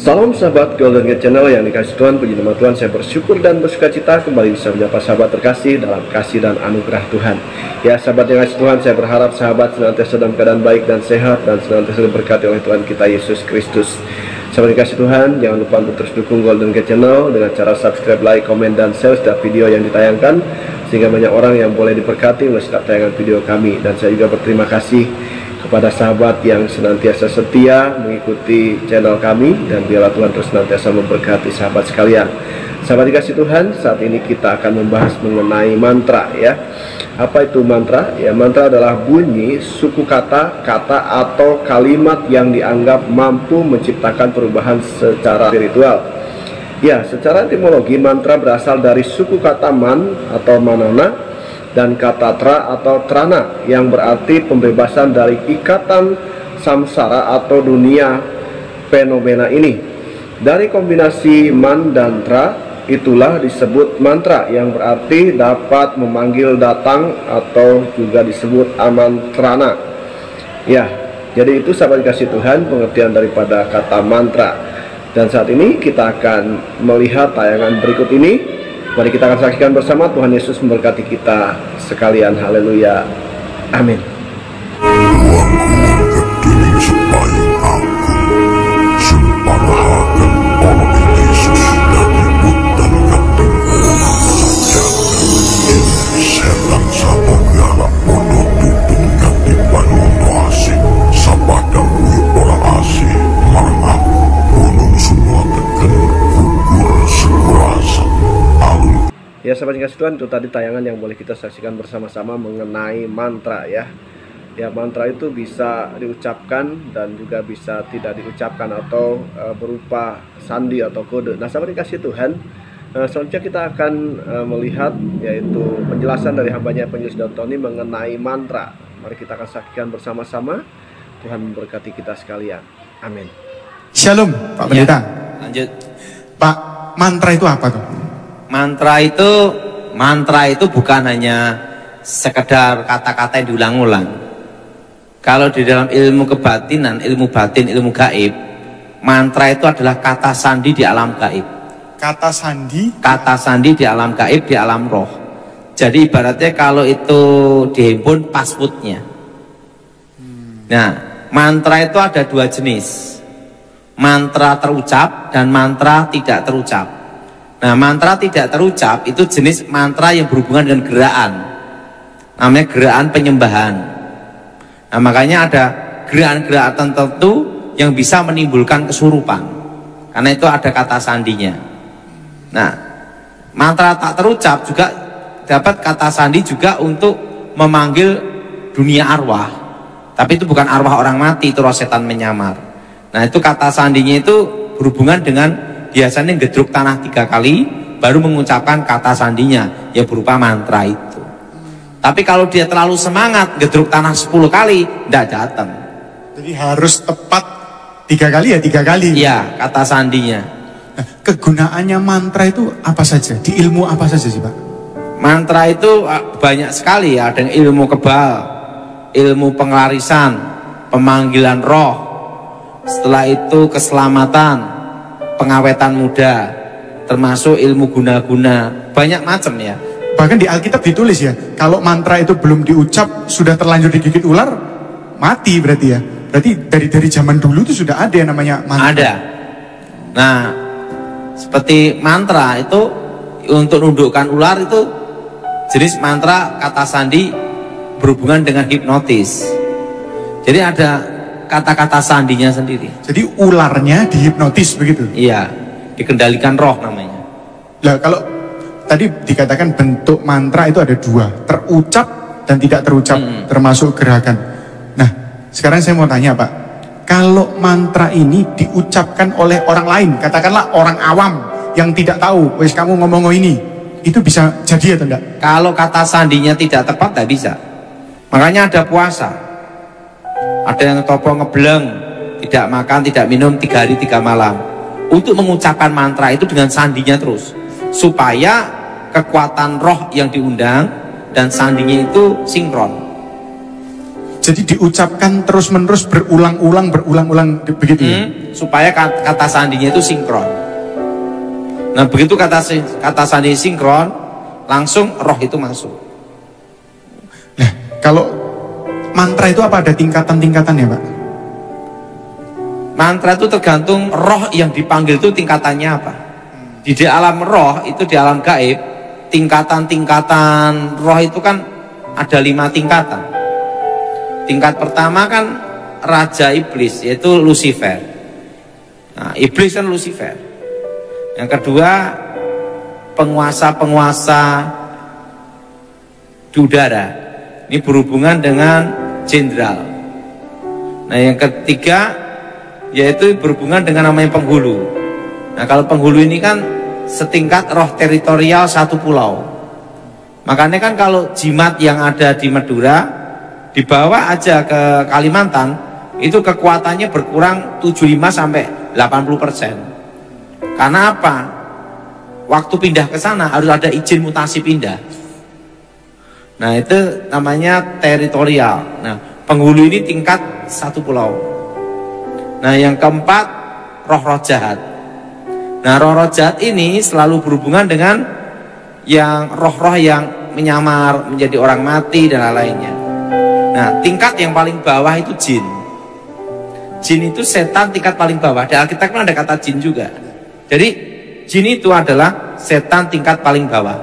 Salam sahabat Golden Gate Channel yang dikasih Tuhan, puji nama Tuhan. Saya bersyukur dan bersuka cita kembali bisa menyapa sahabat terkasih dalam kasih dan anugerah Tuhan. Ya sahabat yang kasih Tuhan, saya berharap sahabat senantiasa dalam keadaan baik dan sehat dan senantiasa diberkati oleh Tuhan kita Yesus Kristus. Sahabat yang kasih Tuhan, jangan lupa untuk terus dukung Golden Gate Channel dengan cara subscribe, like, komen, dan share setiap video yang ditayangkan, sehingga banyak orang yang boleh diberkati oleh setiap tayangan video kami. Dan saya juga berterima kasih kepada sahabat yang senantiasa setia mengikuti channel kami, dan biarlah Tuhan terus senantiasa memberkati sahabat sekalian. Sahabat dikasih Tuhan, saat ini kita akan membahas mengenai mantra ya. Apa itu mantra? Ya, mantra adalah bunyi, suku kata, atau kalimat yang dianggap mampu menciptakan perubahan secara spiritual. Ya, secara etimologi mantra berasal dari suku kata man atau manana dan kata tra atau trana yang berarti pembebasan dari ikatan samsara atau dunia fenomena ini. Dari kombinasi man dan tra, itulah disebut mantra yang berarti dapat memanggil datang atau juga disebut amantrana. Ya, jadi itu sahabat kasih Tuhan pengertian daripada kata mantra. Dan saat ini kita akan melihat tayangan berikut ini. Mari kita akan saksikan bersama. Tuhan Yesus memberkati kita sekalian. Haleluya. Amin. Ya sahabat yang kasih Tuhan, itu tadi tayangan yang boleh kita saksikan bersama-sama mengenai mantra ya. Ya, mantra itu bisa diucapkan dan juga bisa tidak diucapkan atau berupa sandi atau kode. Nah sahabat yang kasih Tuhan, selanjutnya kita akan melihat yaitu penjelasan dari hambanya Penyelis Daud Tony mengenai mantra. Mari kita akan saksikan bersama-sama. Tuhan memberkati kita sekalian. Amin. Shalom Pak Pendeta. Lanjut Pak, mantra itu apa tuh? Mantra itu bukan hanya sekedar kata-kata yang diulang-ulang. Kalau di dalam ilmu kebatinan, ilmu batin, ilmu gaib, mantra itu adalah kata sandi di alam gaib. Kata sandi? Kata sandi di alam gaib, di alam roh. Jadi ibaratnya kalau itu dihimpun passwordnya. Nah, mantra itu ada dua jenis. Mantra terucap dan mantra tidak terucap. Nah, mantra tidak terucap itu jenis mantra yang berhubungan dengan gerakan. Namanya gerakan penyembahan. Nah, makanya ada gerakan-gerakan tertentu yang bisa menimbulkan kesurupan. Karena itu ada kata sandinya. Nah, mantra tak terucap juga dapat kata sandi juga untuk memanggil dunia arwah. Tapi itu bukan arwah orang mati, itu roh setan menyamar. Nah, itu kata sandinya itu berhubungan dengan biasanya gedruk tanah 3 kali baru mengucapkan kata sandinya yang berupa mantra itu. Tapi kalau dia terlalu semangat gedruk tanah 10 kali tidak datang. Jadi harus tepat 3 kali ya 3 kali. Iya, kata sandinya. Nah, kegunaannya mantra itu apa saja? Di ilmu apa saja sih Pak? Mantra itu banyak sekali ya. Ada ilmu kebal, ilmu penglarisan, pemanggilan roh. Setelah itu keselamatan, pengawetan muda, termasuk ilmu guna-guna, banyak macam ya. Bahkan di Alkitab ditulis ya, kalau mantra itu belum diucap sudah terlanjur digigit ular, mati berarti ya. Berarti dari zaman dulu itu sudah ada yang namanya mantra. Ada. Nah, seperti mantra itu untuk nundukkan ular itu jenis mantra kata sandi berhubungan dengan hipnotis. Jadi ada kata-kata sandinya sendiri. Jadi ularnya dihipnotis begitu? Iya, dikendalikan roh namanya. Lah kalau tadi dikatakan bentuk mantra itu ada 2, terucap dan tidak terucap, termasuk gerakan. Nah, sekarang saya mau tanya Pak, kalau mantra ini diucapkan oleh orang lain, katakanlah orang awam yang tidak tahu, wes kamu ngomong ini, itu bisa jadi atau enggak? Kalau kata sandinya tidak tepat, tidak bisa. Makanya ada puasa. Ada yang topo ngebleng, tidak makan, tidak minum 3 hari 3 malam untuk mengucapkan mantra itu dengan sandinya terus, supaya kekuatan roh yang diundang dan sandinya itu sinkron. Jadi diucapkan terus-menerus berulang-ulang begitu ya? Supaya kata sandinya itu sinkron. Nah begitu kata sandi sinkron, langsung roh itu masuk. Nah kalau mantra itu apa ada tingkatan-tingkatannya Pak? Mantra itu tergantung roh yang dipanggil itu tingkatannya apa. Di alam roh itu, di alam gaib, tingkatan-tingkatan roh itu kan ada 5 tingkatan. Tingkat pertama kan Raja Iblis, yaitu Lucifer. Nah, Iblis kan Lucifer. Yang kedua, penguasa-penguasa di udara. Ini berhubungan dengan jenderal. Nah, yang ketiga, yaitu berhubungan dengan namanya penghulu. Nah, kalau penghulu ini kan setingkat roh teritorial satu pulau. Makanya kan kalau jimat yang ada di Madura dibawa aja ke Kalimantan, itu kekuatannya berkurang 75 sampai 80%. Karena apa? Waktu pindah ke sana harus ada izin mutasi pindah. Nah, itu namanya teritorial. Nah, penghulu ini tingkat satu pulau. Nah, yang keempat, roh-roh jahat. Nah, roh-roh jahat ini selalu berhubungan dengan yang roh-roh yang menyamar menjadi orang mati dan lain-lainnya. Nah, tingkat yang paling bawah itu jin. Jin itu setan tingkat paling bawah. Di Alkitab kan ada kata jin juga. Jadi jin itu adalah setan tingkat paling bawah.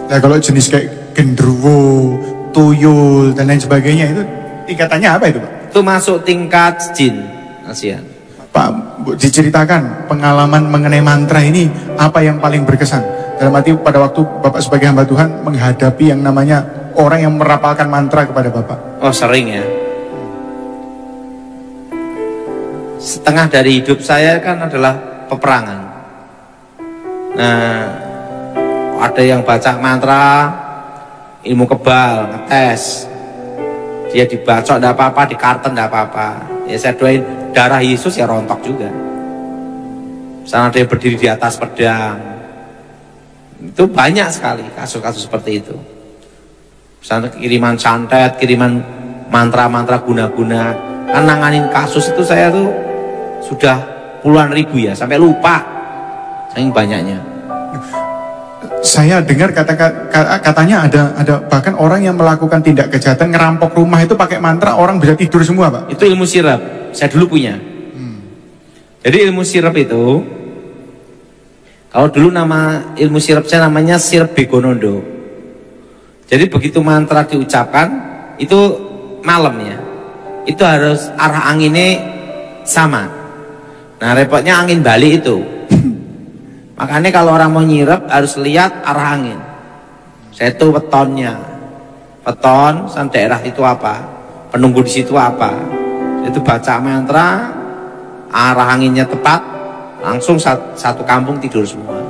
Nah kalau jenis kayak genderuwo, tuyul dan lain sebagainya itu tingkatannya apa itu Pak? Itu masuk tingkat jin. Kasihan. Pak, diceritakan pengalaman mengenai mantra ini apa yang paling berkesan? Dalam arti pada waktu Bapak sebagai hamba Tuhan menghadapi yang namanya orang yang merapalkan mantra kepada Bapak. Oh sering ya. Setengah dari hidup saya kan adalah peperangan. Nah, ada yang baca mantra ilmu kebal, ngetes. Dia dibacok enggak apa-apa, dikarten enggak apa-apa. Ya saya doain darah Yesus ya rontok juga. Sana ada yang berdiri di atas pedang. Itu banyak sekali kasus-kasus seperti itu. Misalnya kiriman santet, kiriman mantra-mantra guna-guna. Kan nanganin kasus itu saya tuh sudah puluhan ribu ya, sampai lupa saking banyaknya. Saya dengar katanya ada bahkan orang yang melakukan tindak kejahatan ngerampok rumah itu pakai mantra, orang bisa tidur semua Pak. Itu ilmu sirap, saya dulu punya. Jadi ilmu sirap itu, kalau dulu nama ilmu sirap saya namanya sirap Begonondo. Jadi begitu mantra diucapkan itu malamnya itu harus arah anginnya sama. Nah repotnya angin balik itu. Makanya kalau orang mau nyirap harus lihat arah angin. Saya itu wetonnya, weton sama daerah itu apa, penunggu di situ apa. Itu baca mantra, arah anginnya tepat, langsung satu kampung tidur semua.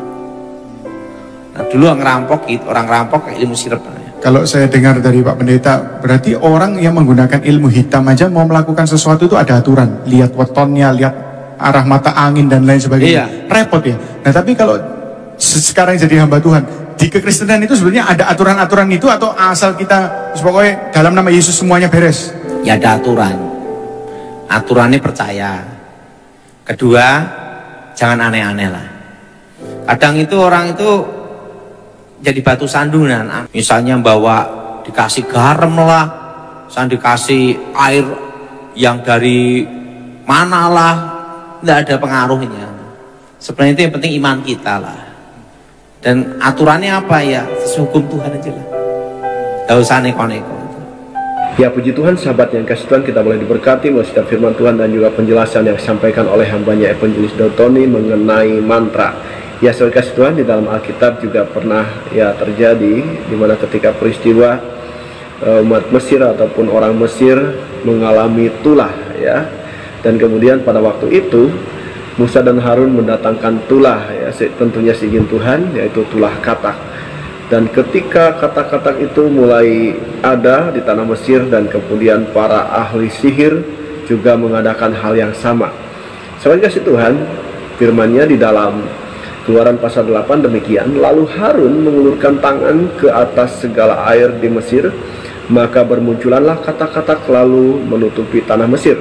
Nah dulu orang ngerampok kayak ilmu sirap. Kalau saya dengar dari Pak Pendeta, berarti orang yang menggunakan ilmu hitam aja mau melakukan sesuatu itu ada aturan. Lihat wetonnya, lihat arah mata angin dan lain sebagainya. Iya. Repot ya. Nah tapi kalau sekarang jadi hamba Tuhan, di kekristenan itu sebenarnya ada aturan-aturan itu atau asal kita pokoknya dalam nama Yesus semuanya beres? Ya ada aturan. Aturannya percaya. Kedua, jangan aneh-aneh lah. Kadang itu orang itu jadi batu sandungan, misalnya bawa dikasih garam lah, misalnya dikasih air yang dari mana lah, tidak ada pengaruhnya. Sebenarnya itu yang penting iman kita lah. Dan aturannya apa ya, hukum Tuhan aja lah, tidak usah neko-neko. Ya puji Tuhan, sahabat yang kasih Tuhan, kita boleh diberkati melalui setiap firman Tuhan dan juga penjelasan yang disampaikan oleh hambanya Evangelis Daud-Tony mengenai mantra. Ya saudara kasih Tuhan, di dalam Alkitab juga pernah ya terjadi di mana ketika peristiwa umat Mesir ataupun orang Mesir mengalami tulah ya, dan kemudian pada waktu itu Musa dan Harun mendatangkan tulah ya, tentunya seizin Tuhan, yaitu tulah katak. Dan ketika katak-katak itu mulai ada di tanah Mesir dan kemudian para ahli sihir juga mengadakan hal yang sama. Saudara kasih Tuhan, firman-Nya di dalam Keluaran pasal 8 demikian, lalu Harun mengulurkan tangan ke atas segala air di Mesir, Maka bermunculanlah kata-kata lalu menutupi tanah Mesir.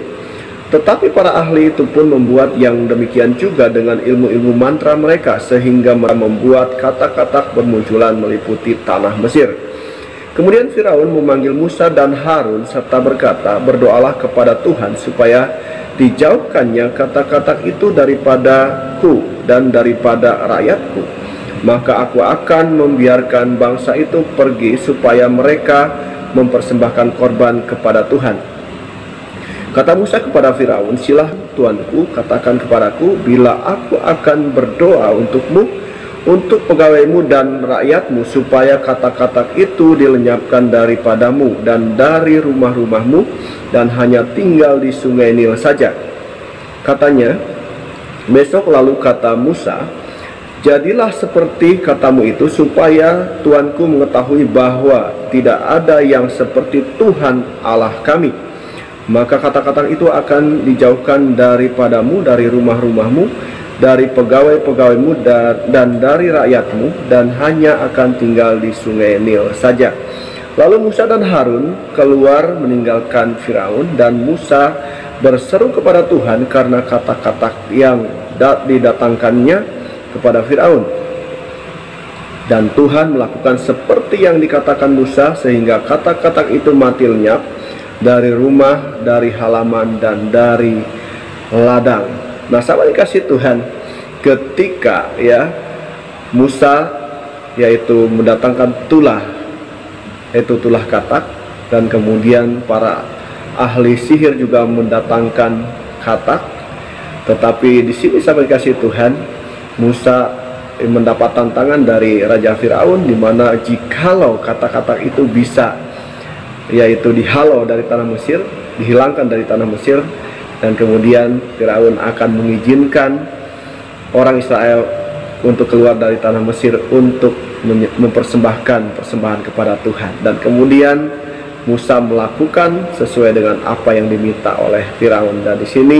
Tetapi para ahli itu pun membuat yang demikian juga dengan ilmu-ilmu mantra mereka, sehingga mereka membuat kata-kata bermunculan meliputi tanah Mesir. Kemudian Firaun memanggil Musa dan Harun serta berkata, "Berdoalah kepada Tuhan supaya dijauhkannya kata-kata itu daripadaku dan daripada rakyatku. Maka aku akan membiarkan bangsa itu pergi supaya mereka mempersembahkan korban kepada Tuhan." Kata Musa kepada Firaun, "Silah Tuanku, katakan kepadaku bila aku akan berdoa untukmu, untuk pegawaimu dan rakyatmu, supaya kata-kata itu dilenyapkan daripadamu dan dari rumah-rumahmu, dan hanya tinggal di sungai Nil saja." Katanya, besok lalu kata Musa, "Jadilah seperti katamu itu, supaya Tuanku mengetahui bahwa tidak ada yang seperti Tuhan Allah kami. Maka kata-kata itu akan dijauhkan daripadamu, dari rumah-rumahmu, dari pegawai-pegawaimu dan dari rakyatmu, dan hanya akan tinggal di sungai Nil saja." Lalu Musa dan Harun keluar meninggalkan Firaun, dan Musa berseru kepada Tuhan karena kata-kata yang didatangkannya kepada Firaun. Dan Tuhan melakukan seperti yang dikatakan Musa, sehingga kata-kata itu mati lenyap dari rumah, dari halaman, dan dari ladang. Nah, sama dikasih Tuhan, ketika Musa yaitu mendatangkan tulah, yaitu tulah katak, dan kemudian para ahli sihir juga mendatangkan katak. Tetapi di sini sama dikasih Tuhan, Musa mendapat tantangan dari Raja Firaun, di mana jikalau kata-kata itu bisa yaitu dihalau dari tanah Mesir, dihilangkan dari tanah Mesir, dan kemudian Firaun akan mengizinkan orang Israel untuk keluar dari tanah Mesir untuk mempersembahkan persembahan kepada Tuhan. Dan kemudian Musa melakukan sesuai dengan apa yang diminta oleh Firaun. Dan di sini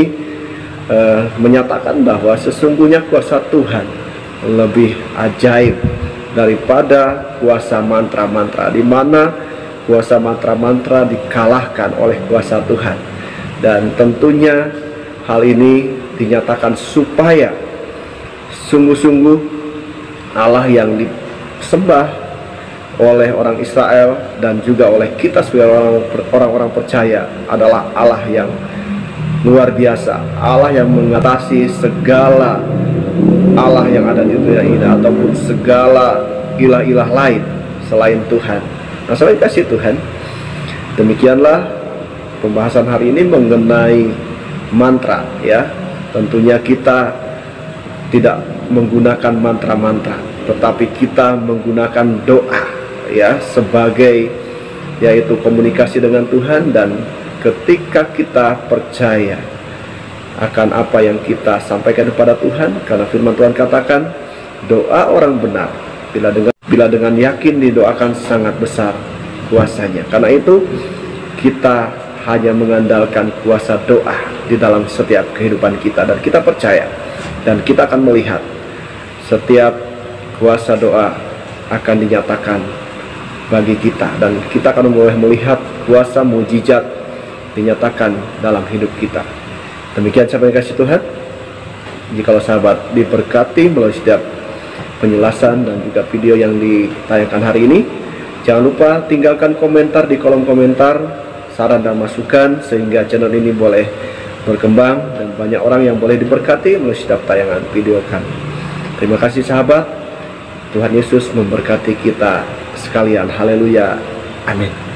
menyatakan bahwa sesungguhnya kuasa Tuhan lebih ajaib daripada kuasa mantra-mantra, di mana kuasa mantra-mantra dikalahkan oleh kuasa Tuhan. Dan tentunya hal ini dinyatakan supaya sungguh-sungguh Allah yang disembah oleh orang Israel dan juga oleh kita sebagai orang-orang percaya adalah Allah yang luar biasa, Allah yang mengatasi segala Allah yang ada di dunia ini ataupun segala ilah-ilah lain selain Tuhan. Nah, saya kasih Tuhan, demikianlah pembahasan hari ini mengenai mantra, ya. Tentunya kita tidak menggunakan mantra-mantra, tetapi kita menggunakan doa, ya, sebagai yaitu komunikasi dengan Tuhan. Dan ketika kita percaya akan apa yang kita sampaikan kepada Tuhan, karena firman Tuhan katakan, doa orang benar bila dengan yakin didoakan sangat besar kuasanya. Karena itu kita hanya mengandalkan kuasa doa di dalam setiap kehidupan kita, dan kita percaya dan kita akan melihat setiap kuasa doa akan dinyatakan bagi kita, dan kita akan boleh melihat kuasa mujizat dinyatakan dalam hidup kita. Demikian saya kasih Tuhan. Jikalau sahabat diberkati melalui setiap penjelasan dan juga video yang ditayangkan hari ini, jangan lupa tinggalkan komentar di kolom komentar, saran dan masukan, sehingga channel ini boleh berkembang dan banyak orang yang boleh diberkati melalui setiap tayangan video kami. Terima kasih sahabat. Tuhan Yesus memberkati kita sekalian. Haleluya. Amin.